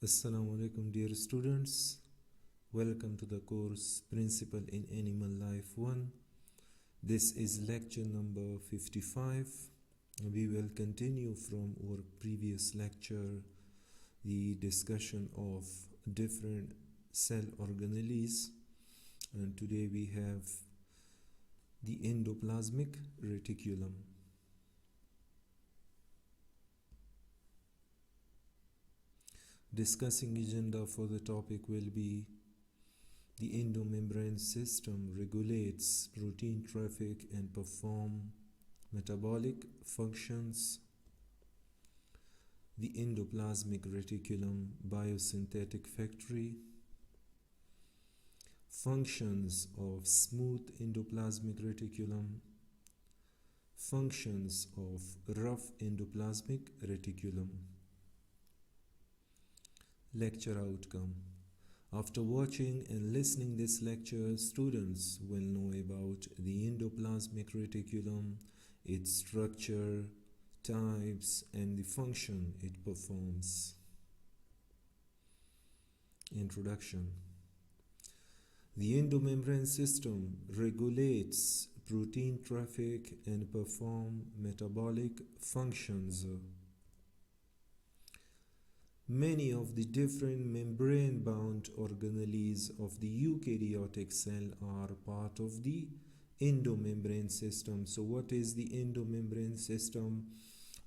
Assalamu alaikum, dear students. Welcome to the course Principle in Animal Life 1. This is lecture number 55. We will continue from our previous lecture the discussion of different cell organelles, and today we have the endoplasmic reticulum. Discussing agenda for the topic will be the endomembrane system regulates protein traffic and perform metabolic functions. The endoplasmic reticulum biosynthetic factory. Functions of smooth endoplasmic reticulum. Functions of rough endoplasmic reticulum. Lecture outcome. After watching and listening this lecture, students will know about the endoplasmic reticulum, its structure, types, and the function it performs. Introduction. The endomembrane system regulates protein traffic and perform metabolic functions. Many of the different membrane-bound organelles of the eukaryotic cell are part of the endomembrane system. So what is the endomembrane system?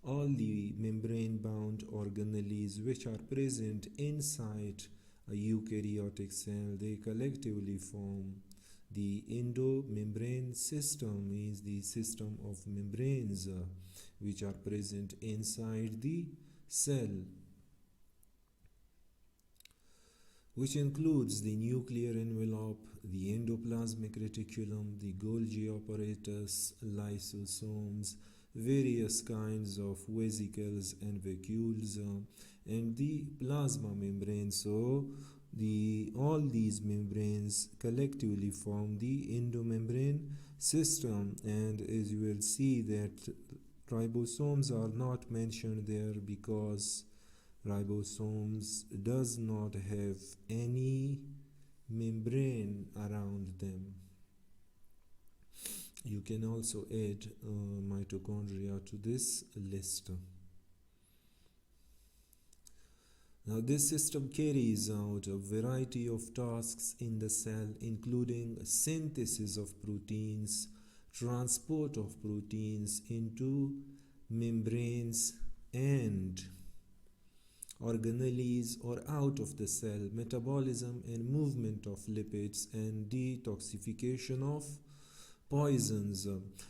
All the membrane-bound organelles which are present inside a eukaryotic cell, they collectively form the endomembrane system, means the system of membranes which are present inside the cell, which includes the nuclear envelope, the endoplasmic reticulum, the Golgi apparatus, lysosomes, various kinds of vesicles and vacuoles, and the plasma membrane. So all these membranes collectively form the endomembrane system, and as you will see that ribosomes are not mentioned there because ribosomes does not have any membrane around them. You can also add mitochondria to this list. Now this system carries out a variety of tasks in the cell, including synthesis of proteins, transport of proteins into membranes and organelles or out of the cell, metabolism and movement of lipids, and detoxification of poisons.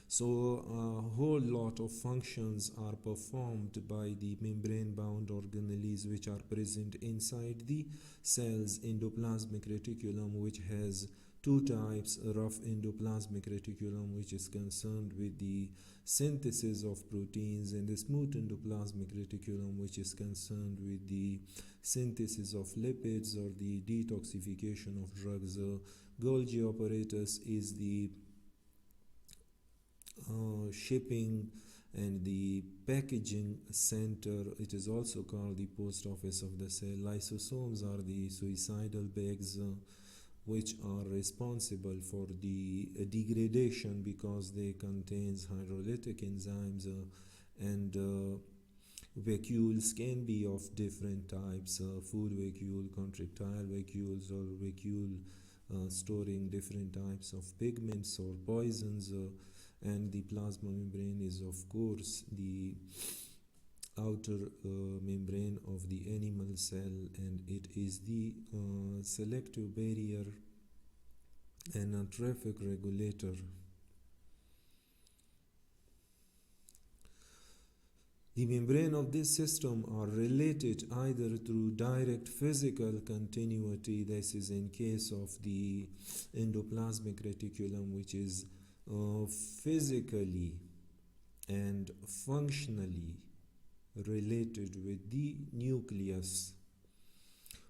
So a whole lot of functions are performed by the membrane-bound organelles which are present inside the cell's endoplasmic reticulum, which has two types: a rough endoplasmic reticulum, which is concerned with the synthesis of proteins, and the smooth endoplasmic reticulum, which is concerned with the synthesis of lipids or the detoxification of drugs. Golgi apparatus is the shipping and the packaging center. It is also called the post office of the cell. Lysosomes are the suicidal bags which are responsible for the degradation because they contains hydrolytic enzymes, and vacuoles can be of different types: food vacuole, contractile vacuoles, or vacuole storing different types of pigments or poisons, and the plasma membrane is of course the outer membrane of the animal cell, and it is the selective barrier and a traffic regulator. The membrane of this system are related either through direct physical continuity, this is in case of the endoplasmic reticulum, which is physically and functionally related with the nucleus,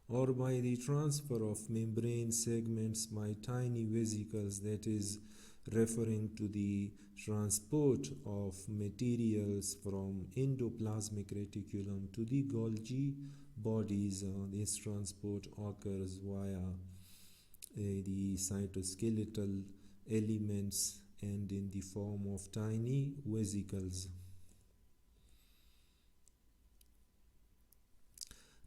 or by the transfer of membrane segments by tiny vesicles, that is referring to the transport of materials from endoplasmic reticulum to the Golgi bodies. This transport occurs via the cytoskeletal elements and in the form of tiny vesicles.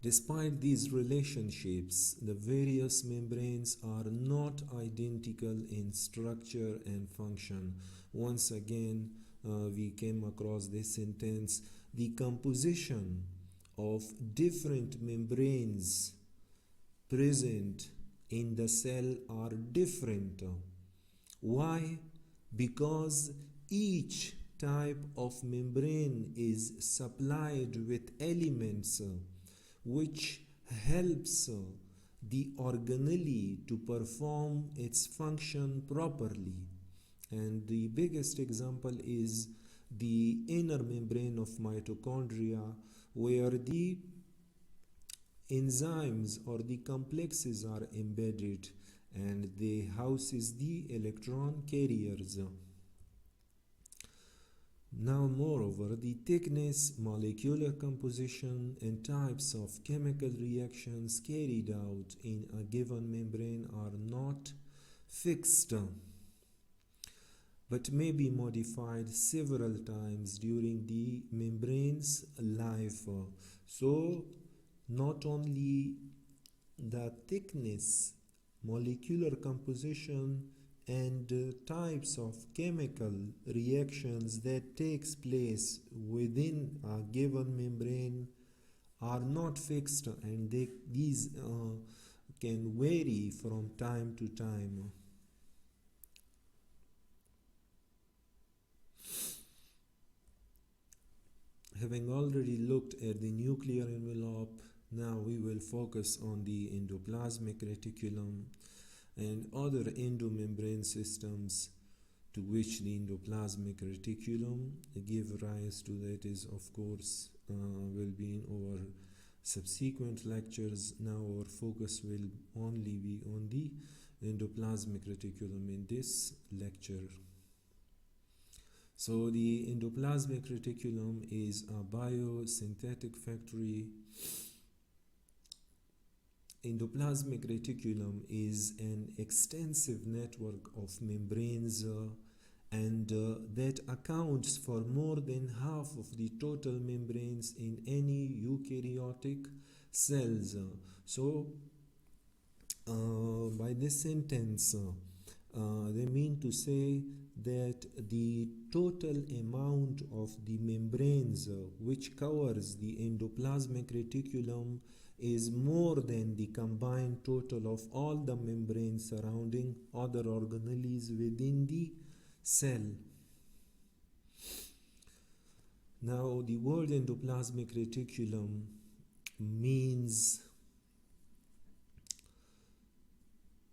Despite these relationships, the various membranes are not identical in structure and function. Once again, we came across this sentence: the composition of different membranes present in the cell are different. Why? Because each type of membrane is supplied with elements which helps the organelle to perform its function properly. And the biggest example is the inner membrane of mitochondria, where the enzymes or the complexes are embedded, and they houses the electron carriers. Now, moreover, the thickness, molecular composition, and types of chemical reactions carried out in a given membrane are not fixed, but may be modified several times during the membrane's life. So, not only the thickness, molecular composition, and types of chemical reactions that takes place within a given membrane are not fixed, and these can vary from time to time. Having already looked at the nuclear envelope, now we will focus on the endoplasmic reticulum and other endomembrane systems to which the endoplasmic reticulum give rise to. That is, of course, will be in our subsequent lectures. Now our focus will only be on the endoplasmic reticulum in this lecture. So the endoplasmic reticulum is a biosynthetic factory. Endoplasmic reticulum is an extensive network of membranes and that accounts for more than half of the total membranes in any eukaryotic cells. So by this sentence, they mean to say that the total amount of the membranes which covers the endoplasmic reticulum is more than the combined total of all the membranes surrounding other organelles within the cell. Now, the word endoplasmic reticulum means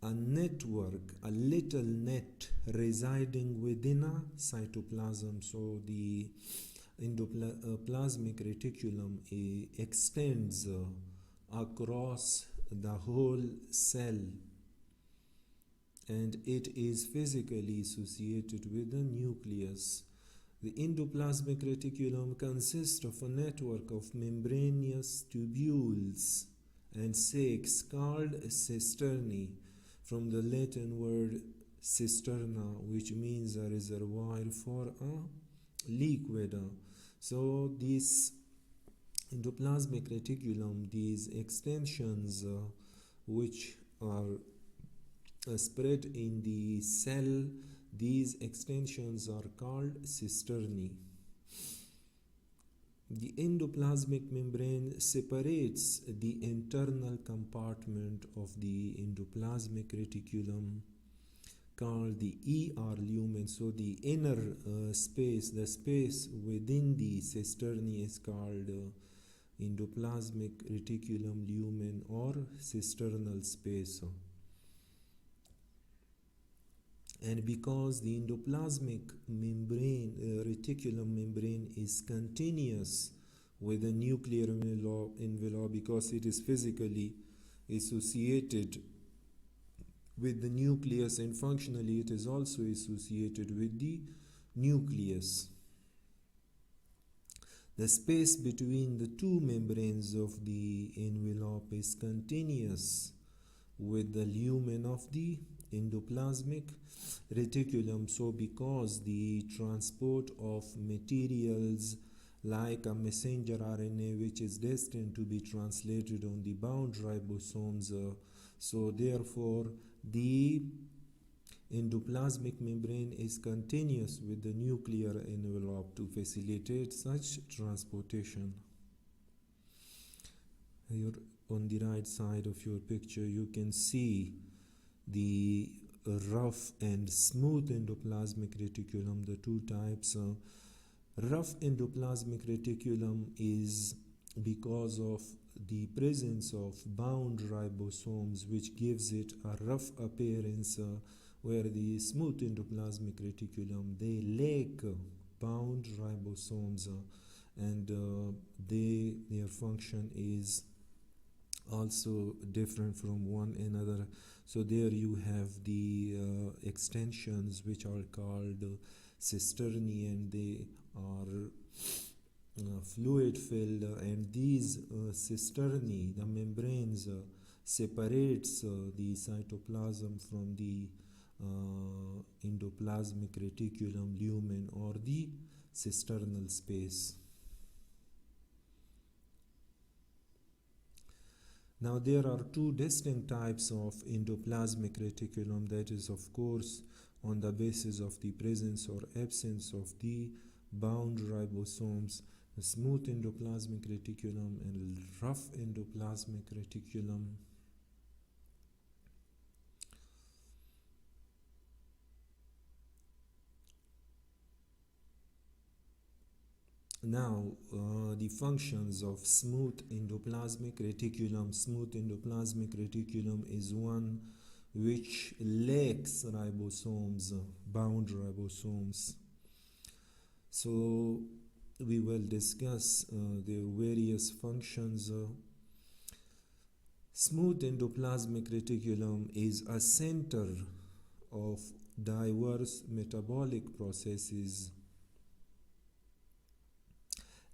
a network, a little net residing within a cytoplasm. So the endoplasmic reticulum extends across the whole cell, and it is physically associated with the nucleus. The endoplasmic reticulum consists of a network of membranous tubules and sacs called cisternae, from the Latin word cisterna, which means a reservoir for a liquid. So this endoplasmic reticulum, these extensions which are spread in the cell, these extensions are called cisternae. The endoplasmic membrane separates the internal compartment of the endoplasmic reticulum, called the ER lumen. So the inner space, the space within the cisternae, is called endoplasmic reticulum lumen or cisternal space. And because the endoplasmic membrane, reticulum membrane, is continuous with the nuclear envelope, because it is physically associated with the nucleus, and functionally it is also associated with the nucleus. The space between the two membranes of the envelope is continuous with the lumen of the endoplasmic reticulum. So because the transport of materials like a messenger RNA, which is destined to be translated on the bound ribosomes, so therefore the endoplasmic membrane is continuous with the nuclear envelope to facilitate such transportation. Here on the right side of your picture you can see the rough and smooth endoplasmic reticulum, the two types. Rough endoplasmic reticulum is because of the presence of bound ribosomes, which gives it a rough appearance, where the smooth endoplasmic reticulum, they lack bound ribosomes, and their function is also different from one another. So there you have the extensions which are called cisternae, and they are fluid filled, and these cisternae, the membranes, separates the cytoplasm from the endoplasmic reticulum lumen or the cisternal space. Now there are two distinct types of endoplasmic reticulum, that is of course on the basis of the presence or absence of the bound ribosomes, the smooth endoplasmic reticulum and rough endoplasmic reticulum. Now, the functions of smooth endoplasmic reticulum. Smooth endoplasmic reticulum is one which lacks ribosomes, bound ribosomes. So, we will discuss their various functions. Smooth endoplasmic reticulum is a center of diverse metabolic processes,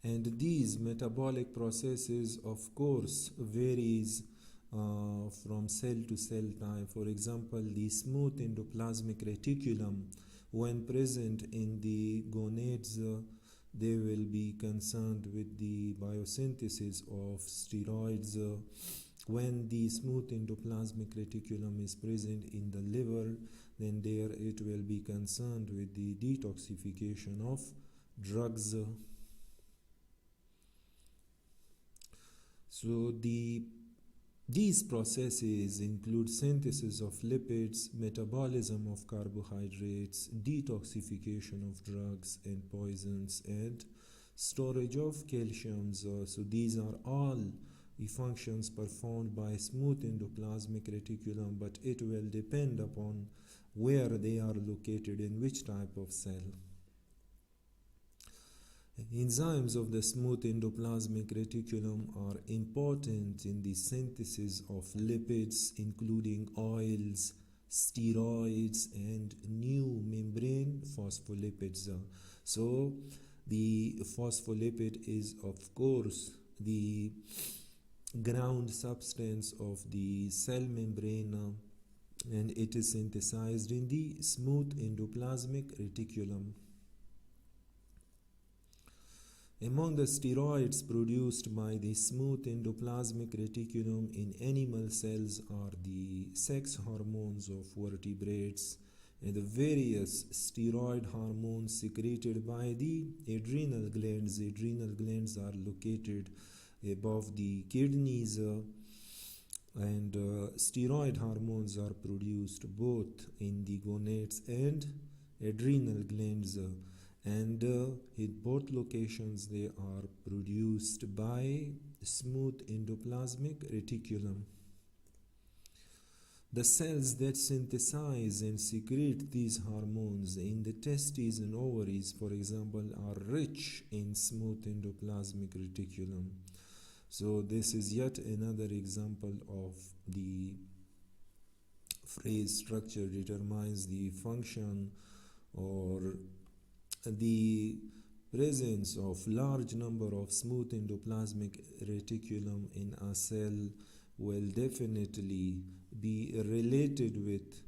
and these metabolic processes of course varies from cell to cell type. For example, the smooth endoplasmic reticulum, when present in the gonads, they will be concerned with the biosynthesis of steroids. When the smooth endoplasmic reticulum is present in the liver, then there it will be concerned with the detoxification of drugs. So these processes include synthesis of lipids, metabolism of carbohydrates, detoxification of drugs and poisons, and storage of calciums. So these are all the functions performed by smooth endoplasmic reticulum, but it will depend upon where they are located, in which type of cell. Enzymes of the smooth endoplasmic reticulum are important in the synthesis of lipids, including oils, steroids, and new membrane phospholipids. So the phospholipid is of course the ground substance of the cell membrane, and it is synthesized in the smooth endoplasmic reticulum. Among the steroids produced by the smooth endoplasmic reticulum in animal cells are the sex hormones of vertebrates and the various steroid hormones secreted by the adrenal glands. Adrenal glands are located above the kidneys, and steroid hormones are produced both in the gonads and adrenal glands. And in both locations they are produced by smooth endoplasmic reticulum. The cells that synthesize and secrete these hormones in the testes and ovaries, for example, are rich in smooth endoplasmic reticulum. So this is yet another example of the phrase structure determines the function or the presence of large number of smooth endoplasmic reticulum in a cell will definitely be related with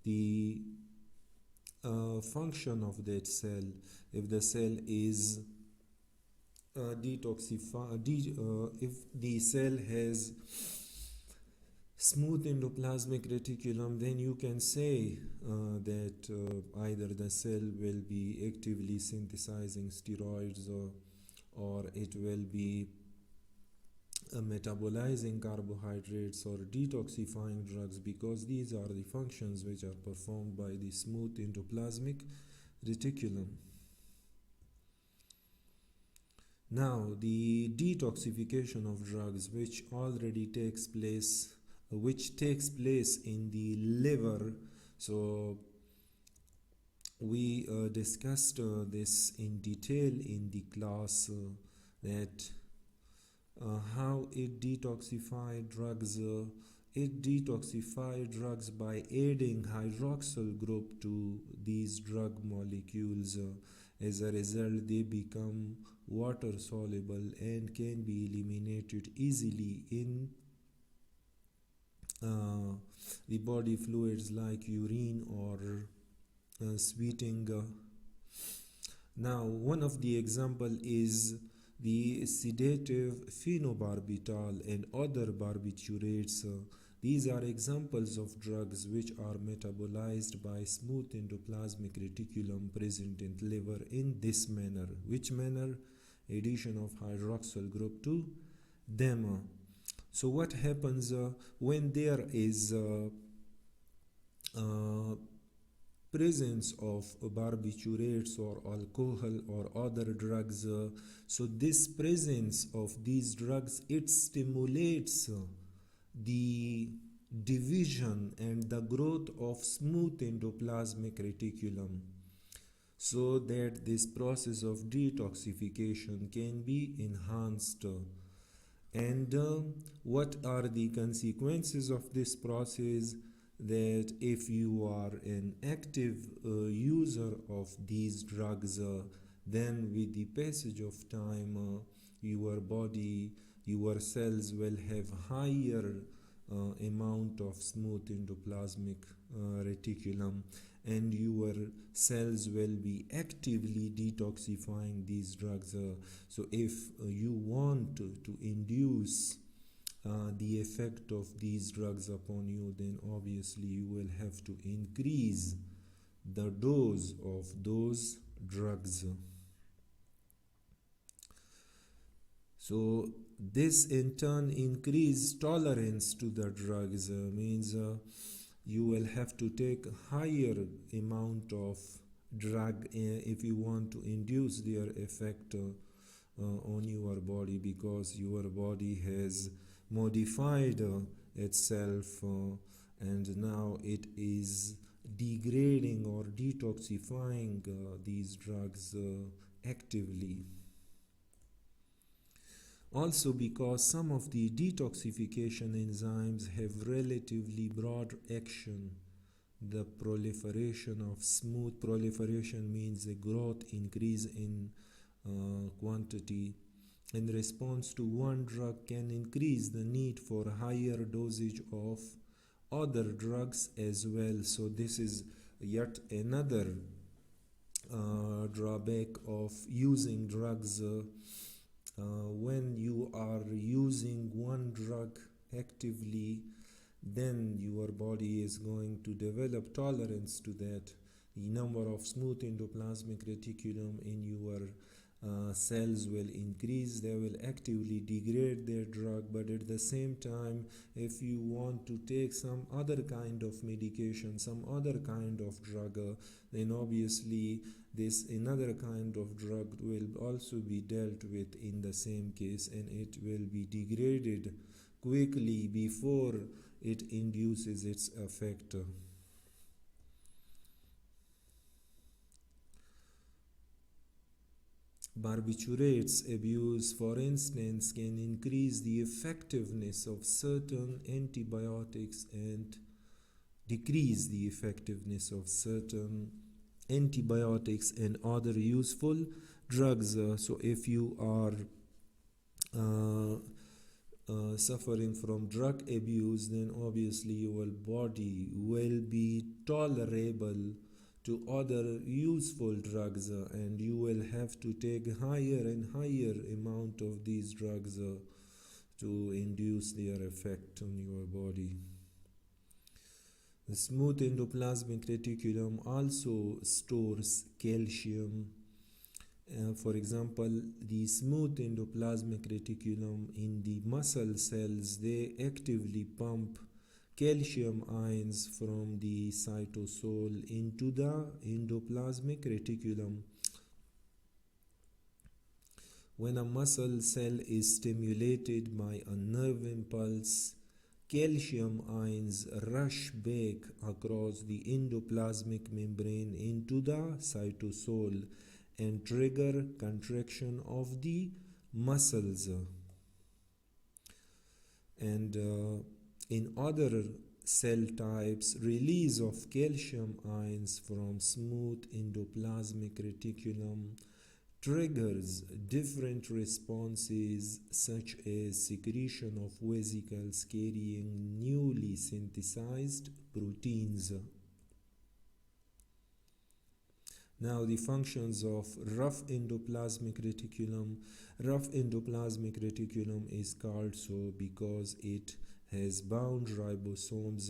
the function of that cell. If the cell is if the cell has smooth endoplasmic reticulum, then you can say that either the cell will be actively synthesizing steroids, or it will be metabolizing carbohydrates or detoxifying drugs, because these are the functions which are performed by the smooth endoplasmic reticulum. Now, the detoxification of drugs, which takes place in the liver. So we discussed this in detail in the class, that how it detoxified drugs. It detoxified drugs by adding hydroxyl group to these drug molecules. As a result, they become water soluble and can be eliminated easily in the body fluids like urine or sweating. Now, one of the example is the sedative phenobarbital and other barbiturates. These are examples of drugs which are metabolized by smooth endoplasmic reticulum present in liver in this manner. Which manner? Addition of hydroxyl group to them. So what happens when there is presence of barbiturates or alcohol or other drugs? So this presence of these drugs, it stimulates the division and the growth of smooth endoplasmic reticulum, so that this process of detoxification can be enhanced. And what are the consequences of this process? That if you are an active user of these drugs, then with the passage of time, your body, your cells will have higher amount of smooth endoplasmic reticulum, and your cells will be actively detoxifying these drugs. So if you want to induce the effect of these drugs upon you, then obviously you will have to increase the dose of those drugs. So this in turn increase tolerance to the drugs, means you will have to take higher amount of drug if you want to induce their effect on your body, because your body has modified itself and now it is degrading or detoxifying these drugs actively. Also, because some of the detoxification enzymes have relatively broad action, the proliferation means a growth increase in quantity in response to one drug can increase the need for higher dosage of other drugs as well. So this is yet another drawback of using drugs. When you are using one drug actively, then your body is going to develop tolerance to that. The number of smooth endoplasmic reticulum in your cells will increase. They will actively degrade their drug, but at the same time, if you want to take some other kind of medication, some other kind of drug, then obviously this another kind of drug will also be dealt with in the same case, and it will be degraded quickly before it induces its effect. Barbiturates abuse, for instance, can increase the effectiveness of certain antibiotics and decrease the effectiveness of certain antibiotics and other useful drugs. So if you are suffering from drug abuse, then obviously your body will be tolerable to other useful drugs, and you will have to take higher and higher amount of these drugs to induce their effect on your body. The smooth endoplasmic reticulum also stores calcium. For example, the smooth endoplasmic reticulum in the muscle cells, they actively pump calcium ions from the cytosol into the endoplasmic reticulum. When a muscle cell is stimulated by a nerve impulse, calcium ions rush back across the endoplasmic membrane into the cytosol and trigger contraction of the muscles. And in other cell types, release of calcium ions from smooth endoplasmic reticulum triggers different responses, such as secretion of vesicles carrying newly synthesized proteins. Now, the functions of rough endoplasmic reticulum. Rough endoplasmic reticulum is called so because it has bound ribosomes,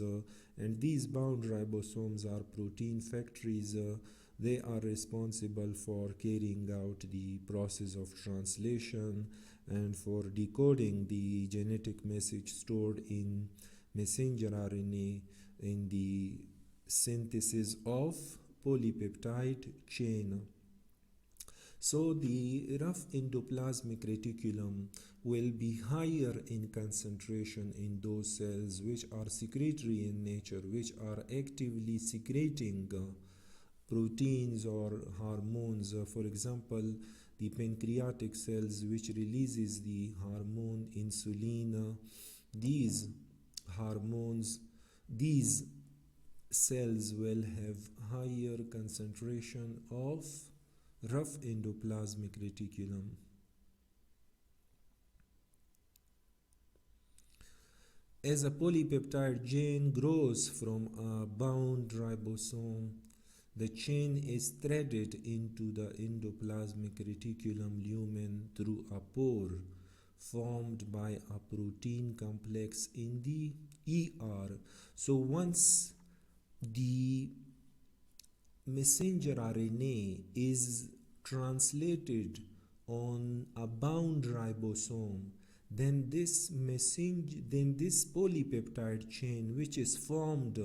and these bound ribosomes are protein factories. They are responsible for carrying out the process of translation and for decoding the genetic message stored in messenger RNA in the synthesis of polypeptide chain. So the rough endoplasmic reticulum will be higher in concentration in those cells which are secretory in nature, which are actively secreting proteins or hormones. For example, the pancreatic cells, which releases the hormone insulin. These hormones, these cells will have higher concentration of rough endoplasmic reticulum. As a polypeptide chain grows from a bound ribosome, the chain is threaded into the endoplasmic reticulum lumen through a pore formed by a protein complex in the ER. So once the messenger RNA is translated on a bound ribosome, then this polypeptide chain which is formed,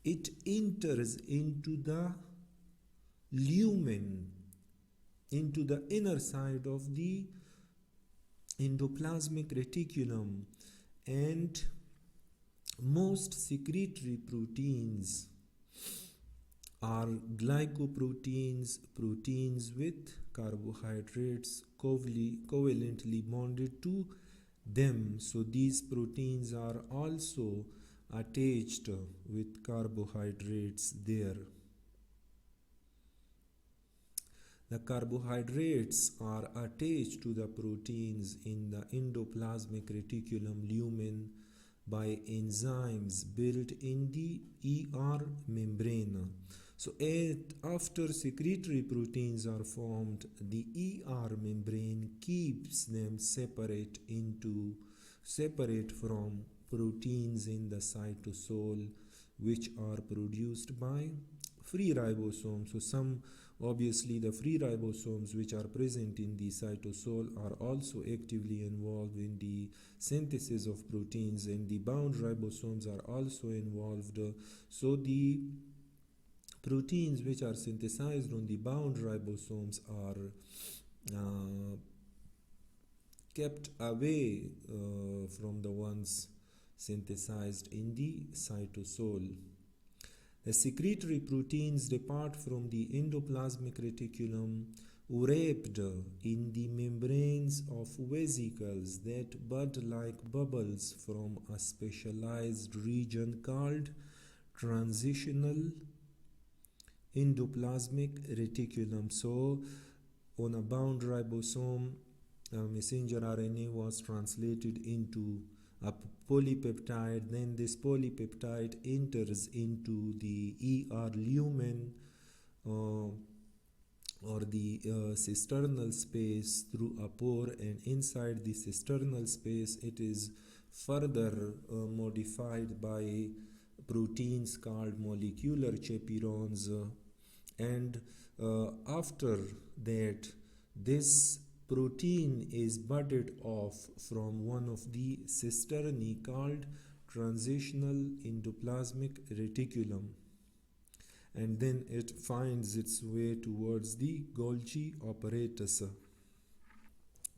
it enters into the lumen, into the inner side of the endoplasmic reticulum, and most secretory proteins are glycoproteins, proteins with carbohydrates covalently bonded to them. So these proteins are also attached with carbohydrates there. The carbohydrates are attached to the proteins in the endoplasmic reticulum lumen by enzymes built in the ER membrane. So after secretory proteins are formed, the ER membrane keeps them separate from proteins in the cytosol, which are produced by free ribosomes. So obviously the free ribosomes which are present in the cytosol are also actively involved in the synthesis of proteins, and the bound ribosomes are also involved. So the proteins which are synthesized on the bound ribosomes are kept away from the ones synthesized in the cytosol. The secretory proteins depart from the endoplasmic reticulum wrapped in the membranes of vesicles that bud like bubbles from a specialized region called transitional endoplasmic reticulum. So on a bound ribosome, messenger RNA was translated into a polypeptide. Then this polypeptide enters into the ER lumen or the cisternal space through a pore, and inside the cisternal space it is further modified by proteins called molecular chaperones, and after that this protein is budded off from one of the cisternae called transitional endoplasmic reticulum, and then it finds its way towards the Golgi apparatus.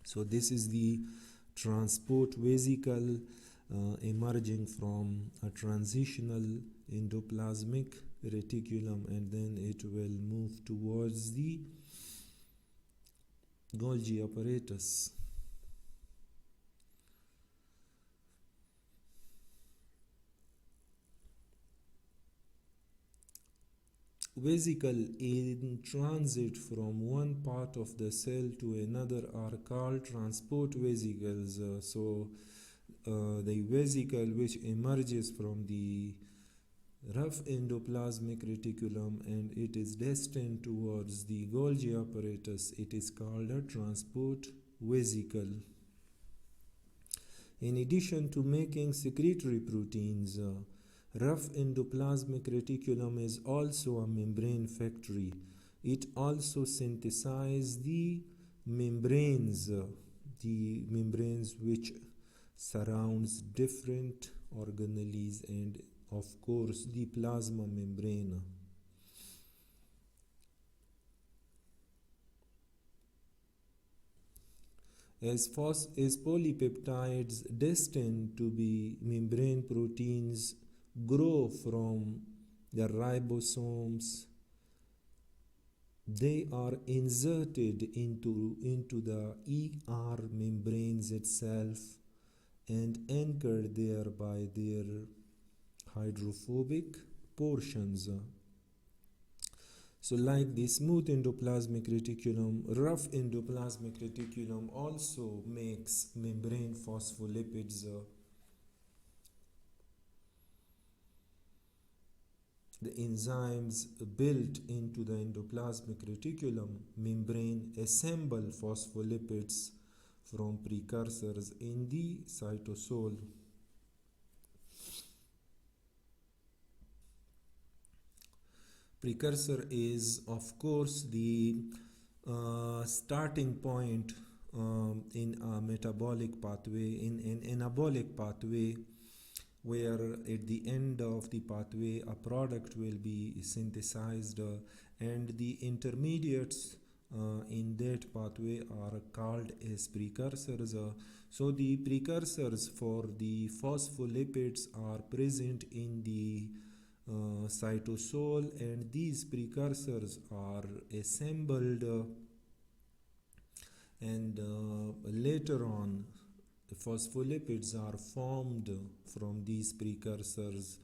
So this is the transport vesicle emerging from a transitional endoplasmic reticulum, and then it will move towards the Golgi apparatus. Vesicle in transit from one part of the cell to another are called transport vesicles. The vesicle which emerges from the rough endoplasmic reticulum and it is destined towards the Golgi apparatus, it is called a transport vesicle. In addition to making secretory proteins, rough endoplasmic reticulum is also a membrane factory. It also synthesizes the membranes which surrounds different organelles and of course the plasma membrane. As polypeptides destined to be membrane proteins grow from the ribosomes, they are inserted into the ER membranes itself and anchored there by their hydrophobic portions. So like the smooth endoplasmic reticulum, rough endoplasmic reticulum also makes membrane phospholipids. The enzymes built into the endoplasmic reticulum membrane assemble phospholipids from precursors in the cytosol. Precursor is of course the starting point in a metabolic pathway, in an anabolic pathway, where at the end of the pathway a product will be synthesized and the intermediates in that pathway are called as precursors. So the precursors for the phospholipids are present in the cytosol, and these precursors are assembled and later on the phospholipids are formed from these precursors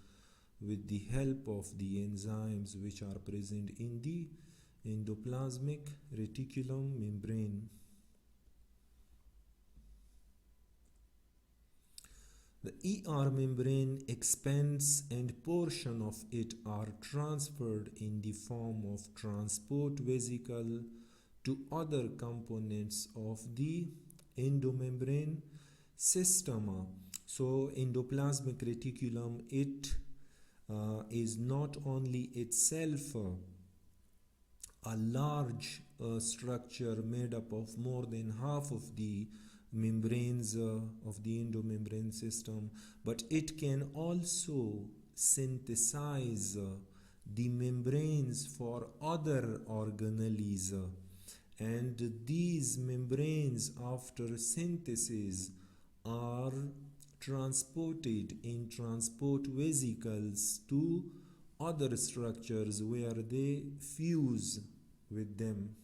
with the help of the enzymes which are present in the endoplasmic reticulum membrane. The ER membrane expands and portion of it are transferred in the form of transport vesicle to other components of the endomembrane system. So endoplasmic reticulum, it is not only itself a large structure made up of more than half of the membranes of the endomembrane system, but it can also synthesize the membranes for other organelles, and these membranes after synthesis are transported in transport vesicles to other structures where they fuse with them.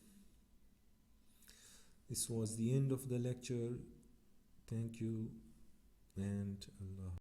This was the end of the lecture. Thank you and Allah.